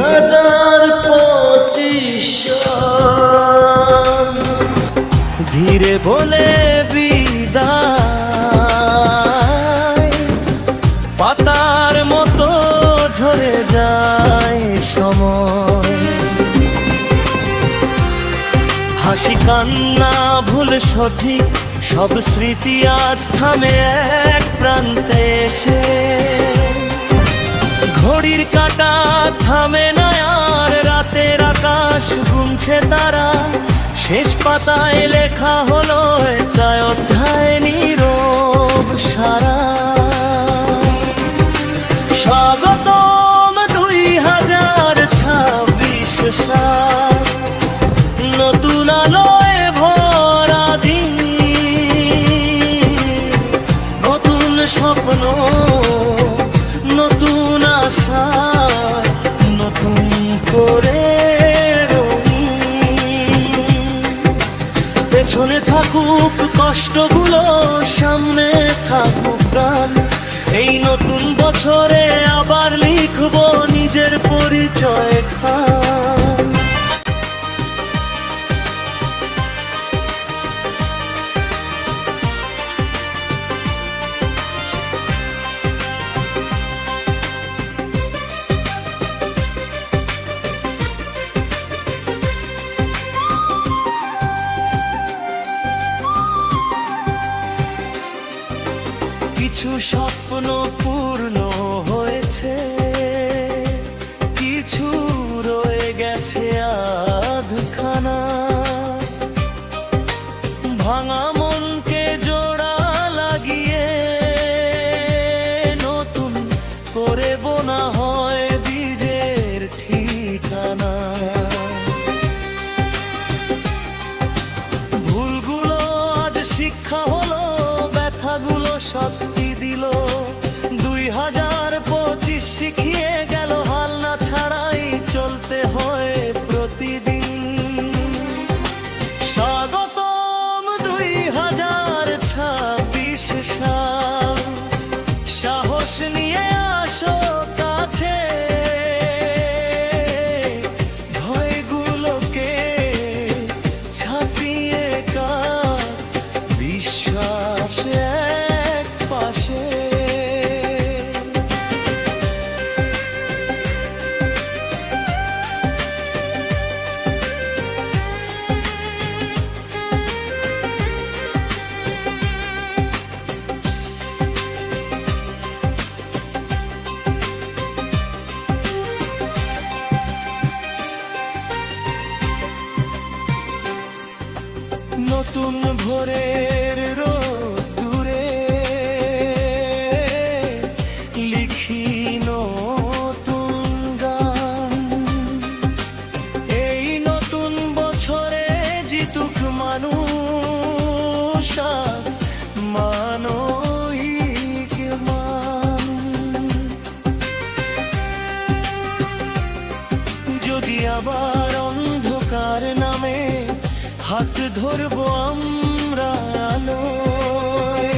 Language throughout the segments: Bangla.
2025 ধীরে বলে বিদায়, পাতার মতো ঝরে যায় সময়। হাসি কান্না ভুল সঠিক সব স্মৃতি আজ থামে এক প্রান্তে এসে। ঘড়ির কাঁটা থামে না আর, রাতের আকাশ গুনছে তারা। শেষ পাতায় লেখা হলো একটা অধ্যায় নীরব সারা। স্বাগতম 2026 সাল, নতুন আলোয় ভরা দিন, নতুন স্বপ্ন, নতুন আশা, নতুন করে পেছনে থাকুক কষ্টগুলো, সামনে থাকুক গান। এই নতুন বছরে আবার লিখবো নিজের পরিচয় খান। কিছু স্বপ্ন পূর্ণ হয়েছে, কিছু রয়ে গেছে আধখানা। ভাঙা মনকে জোড়া লাগিয়ে নতুন করে বোনা হয় বীজের ঠিকানা। ভুলগুলো আজ শিক্ষা হলো, ব্যথাগুলো শক্তি দিল। 2025 শিখিয়ে গেল হাল না ছাড়াই চলতে হয় প্রতিদিন। স্বাগতম 2026 সাল, সাহস নিয়ে আসো কাছে। ভয়গুলোকে ছাপিয়ে কার বিশ্বাস এক পাশে। নতুন ভোরের রোদ্দুরে লিখি নতুন গান। এই নতুন বছরে জিতুক মানুষ মানবিক মান। যদি আবার অন্ধকার নামে হাত ধরবো আমরা আলোয়।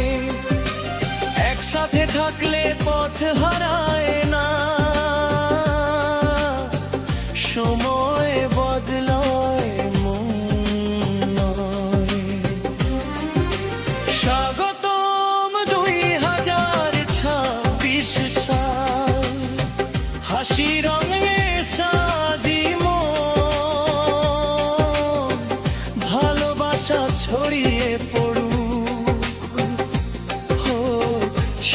একসাথে থাকলে পথ হারায় না, সময় বদলায় মন নয়। স্বাগতম 2026 সাল, হাসি রঙে সাজি ছড়িয়ে পড়ুক,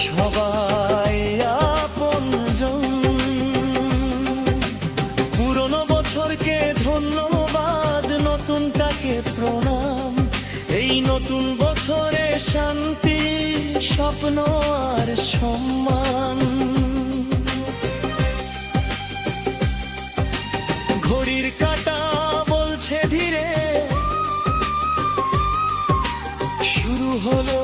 সবাই আপনজন। পুরনো বছরকে ধন্যবাদ, নতুনটাকে প্রণাম। এই নতুন বছরে শান্তি, স্বপ্ন আর সম্মান। ঘড়ির কাঁটা বলছে ধীরে শুরু হলো